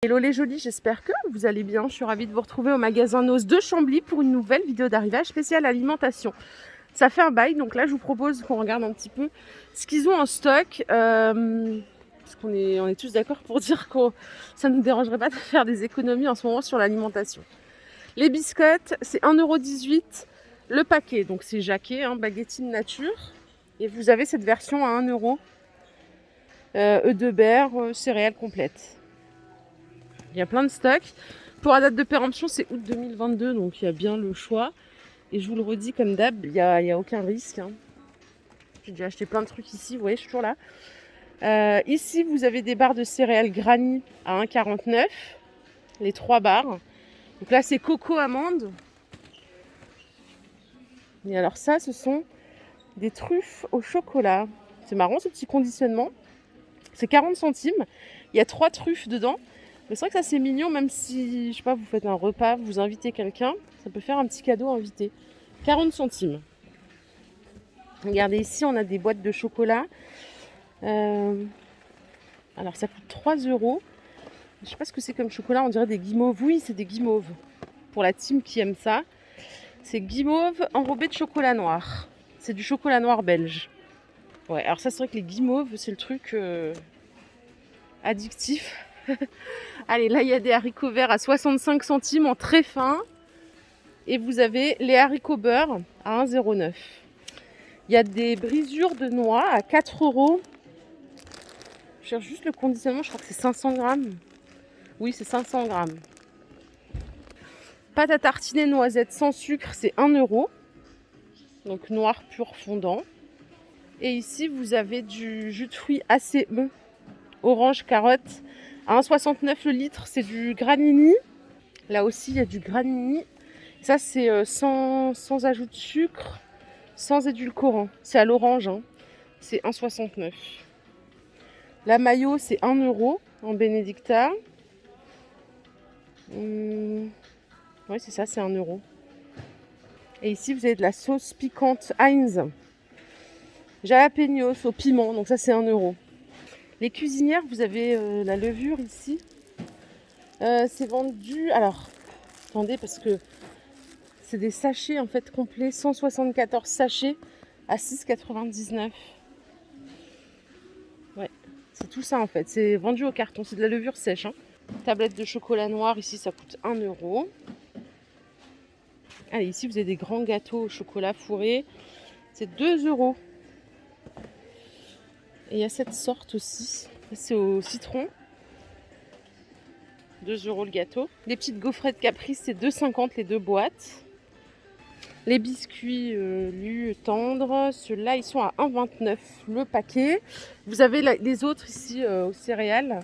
Hello les jolis, j'espère que vous allez bien. Je suis ravie de vous retrouver au magasin Nos de Chambly pour une nouvelle vidéo d'arrivage spéciale alimentation. Ça fait un bail, donc là je vous propose qu'on regarde un petit peu ce qu'ils ont en stock. Parce qu'on est tous d'accord pour dire que ça ne nous dérangerait pas de faire des économies en ce moment sur l'alimentation. Les biscottes, c'est 1,18 € le paquet, donc c'est jaquet, baguettine nature. Et vous avez cette version à 1 €, œufs de berre, céréales complètes. Il y a plein de stocks. Pour la date de péremption, c'est août 2022, donc il y a bien le choix. Et je vous le redis comme d'hab, il n'y a aucun risque. J'ai déjà acheté plein de trucs ici, vous voyez, je suis toujours là. Ici, vous avez des barres de céréales Granny à 1,49 €, les 3 barres. Donc là, c'est coco amande. Et alors ça, ce sont des truffes au chocolat. C'est marrant ce petit conditionnement. C'est 40 centimes. Il y a 3 truffes dedans. Mais c'est vrai que ça c'est mignon, même si, je sais pas, vous faites un repas, vous invitez quelqu'un, ça peut faire un petit cadeau invité. 40 centimes. Regardez ici, on a des boîtes de chocolat. Alors ça coûte 3 €. Je sais pas ce que c'est comme chocolat, on dirait des guimauves. Oui, c'est des guimauves. Pour la team qui aime ça. C'est guimauve enrobé de chocolat noir. C'est du chocolat noir belge. Ouais, alors ça c'est vrai que les guimauves, c'est le truc addictif. Allez, là, il y a des haricots verts à 65 centimes en très fin. Et vous avez les haricots beurre à 1,09 €. Il y a des brisures de noix à 4 €. Je cherche juste le conditionnement, je crois que c'est 500 grammes. Oui, c'est 500 grammes. Pâte à tartiner noisette sans sucre, c'est 1 €. Donc noir pur fondant. Et ici, vous avez du jus de fruits ACE, orange carotte, à 1,69 € le litre, c'est du granini. Là aussi, il y a du granini. Ça, c'est sans ajout de sucre, sans édulcorant. C'est à l'orange, c'est 1,69 €. La mayo, c'est 1 € en Benedicta. Oui, c'est ça, c'est 1 €. Et ici, vous avez de la sauce piquante Heinz. Jalapenos au piment, donc ça, c'est 1 €. Les cuisinières, vous avez la levure ici. C'est vendu... Alors, attendez, parce que c'est des sachets en fait complets, 174 sachets à 6,99 €. Ouais, c'est tout ça en fait. C'est vendu au carton, c'est de la levure sèche. Tablette de chocolat noir, ici ça coûte 1 €. Allez, ici vous avez des grands gâteaux au chocolat fourré, c'est 2 €. Et il y a cette sorte aussi, c'est au citron. 2 € le gâteau. Les petites gaufrettes Caprice, c'est 2,50 € les 2 boîtes. Les biscuits lus tendres, ceux-là ils sont à 1,29 € le paquet. Vous avez les autres ici aux céréales.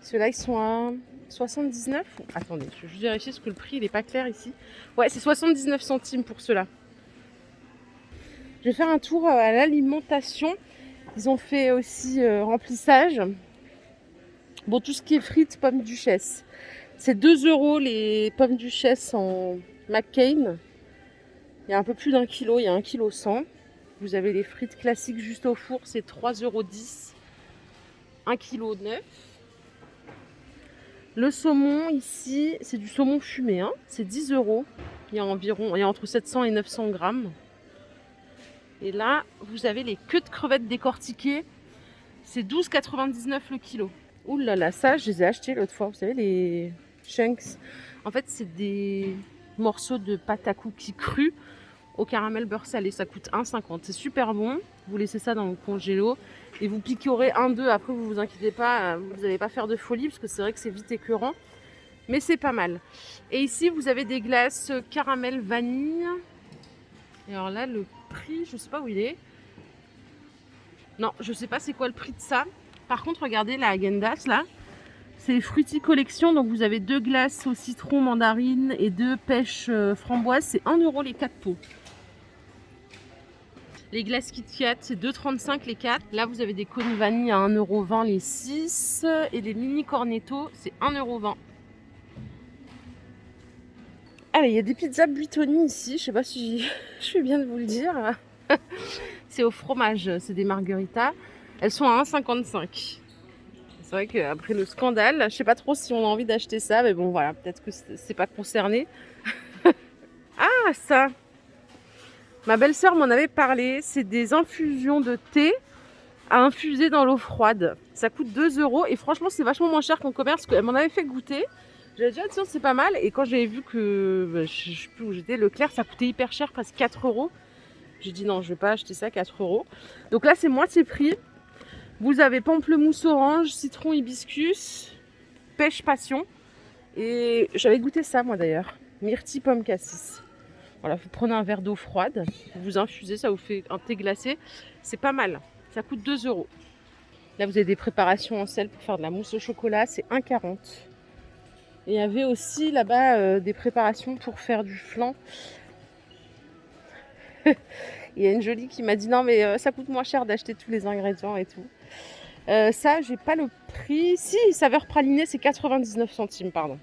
Ceux-là ils sont à 79. Attendez, je vais juste vérifier parce que le prix il n'est pas clair ici. Ouais, c'est 79 centimes pour ceux-là. Je vais faire un tour à l'alimentation. Ils ont fait aussi remplissage. Bon, tout ce qui est frites, pommes duchesse. C'est 2 € les pommes duchesse en McCain. Il y a un peu plus d'1 kilo, il y a 1,1 kg. Vous avez les frites classiques juste au four, c'est 3,10 €, 1,9 kg. Le saumon ici, c'est du saumon fumé, c'est 10 €. Il y a entre 700 et 900 grammes. Et là, vous avez les queues de crevettes décortiquées, c'est 12,99 € le kilo. Ouh là là, ça, je les ai achetés l'autre fois. Vous savez, les chunks. En fait, c'est des morceaux de pâte à cookies crus au caramel beurre salé. Ça coûte 1,50 €. C'est super bon. Vous laissez ça dans le congélo et vous picorez 1-2. Après, vous inquiétez pas, vous n'allez pas faire de folie parce que c'est vrai que c'est vite écœurant. Mais c'est pas mal. Et ici, vous avez des glaces caramel vanille. Et alors là, le prix, je sais pas où il est. Non, je sais pas c'est quoi le prix de ça. Par contre, regardez la Häagen-Dazs là. C'est Fruity Collection, donc vous avez 2 glaces au citron mandarine et 2 pêches framboise, c'est 1 € les 4 pots. Les glaces Kit Kat, c'est 2,35 € les 4. Là, vous avez des cônes vanille à 1,20 € les 6. Et les mini cornetto, c'est 1,20 €. Allez, il y a des pizzas Buitoni ici, je sais pas si je fais bien de vous le dire. C'est au fromage, c'est des margaritas. Elles sont à 1,55 €. C'est vrai qu'après le scandale, je sais pas trop si on a envie d'acheter ça, mais bon voilà, peut-être que c'est pas concerné. Ah ça, ma belle-sœur m'en avait parlé, c'est des infusions de thé à infuser dans l'eau froide. Ça coûte 2 € et franchement c'est vachement moins cher qu'en commerce, parce qu'elle m'en avait fait goûter. J'avais dit, ah, tiens, c'est pas mal. Et quand j'avais vu que, je sais plus où j'étais, Leclerc, ça coûtait hyper cher, presque 4 €. J'ai dit, non, je vais pas acheter ça, 4 €. Donc là, c'est moitié prix. Vous avez pamplemousse orange, citron hibiscus, pêche passion. Et j'avais goûté ça, moi, d'ailleurs. Myrtille pomme cassis. Voilà, vous prenez un verre d'eau froide, vous infusez, ça vous fait un thé glacé. C'est pas mal. Ça coûte 2 €. Là, vous avez des préparations en sel pour faire de la mousse au chocolat. C'est 1,40 €. Et il y avait aussi là-bas des préparations pour faire du flan. Il y a une jolie qui m'a dit non mais ça coûte moins cher d'acheter tous les ingrédients et tout. Ça, j'ai pas le prix. Si, saveur pralinée, c'est 99 centimes, pardon.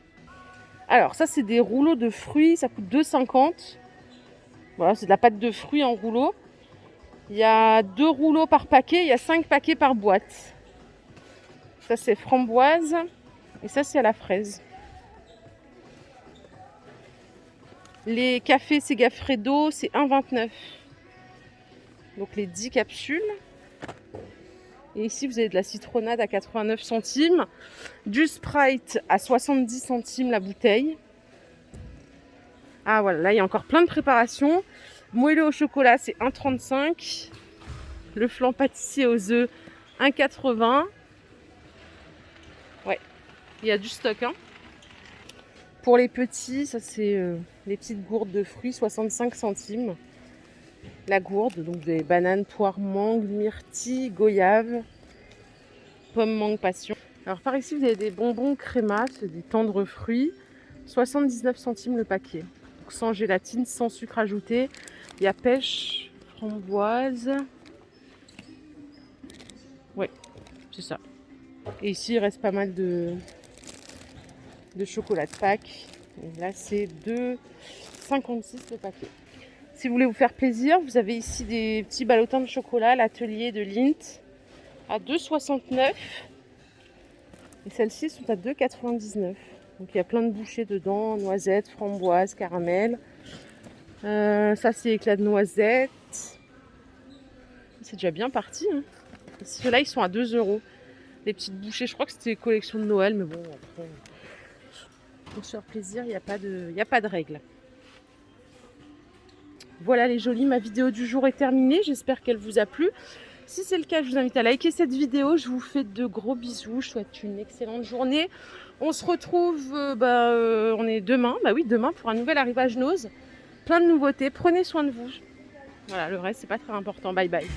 Alors ça, c'est des rouleaux de fruits, ça coûte 2,50 €. Voilà, c'est de la pâte de fruits en rouleau. Il y a 2 rouleaux par paquet, il y a 5 paquets par boîte. Ça, c'est framboise et ça, c'est à la fraise. Les cafés Segafredo, c'est 1,29 €. Donc les 10 capsules. Et ici, vous avez de la citronnade à 89 centimes. Du Sprite à 70 centimes la bouteille. Ah voilà, là, il y a encore plein de préparations. Moelleux au chocolat, c'est 1,35 €. Le flan pâtissier aux œufs, 1,80 €. Ouais, il y a du stock, hein. Pour les petits, ça c'est les petites gourdes de fruits, 65 centimes. La gourde, donc vous avez banane, poire, mangue, myrtille, goyave, pomme, mangue, passion. Alors par ici, vous avez des bonbons créma, c'est des tendres fruits, 79 centimes le paquet. Donc sans gélatine, sans sucre ajouté. Il y a pêche, framboise. Ouais, c'est ça. Et ici, il reste pas mal de chocolat de Pâques. Et là, c'est 2,56 le paquet. Si vous voulez vous faire plaisir, vous avez ici des petits ballotins de chocolat, l'atelier de Lindt à 2,69 €. Et celles-ci sont à 2,99 €. Donc il y a plein de bouchées dedans, noisettes, framboises, caramel. Ça, c'est éclat de noisettes. C'est déjà bien parti, hein. Ceux-là, ils sont à 2 €. Les petites bouchées, je crois que c'était collection de Noël, mais bon, après, pour se faire plaisir, il n'y a pas de règle. Voilà les jolis, ma vidéo du jour est terminée. J'espère qu'elle vous a plu. Si c'est le cas, je vous invite à liker cette vidéo. Je vous fais de gros bisous. Je souhaite une excellente journée. On se retrouve, on est demain. Bah oui, demain pour un nouvel arrivage Nose. Plein de nouveautés. Prenez soin de vous. Voilà, le reste, c'est pas très important. Bye bye.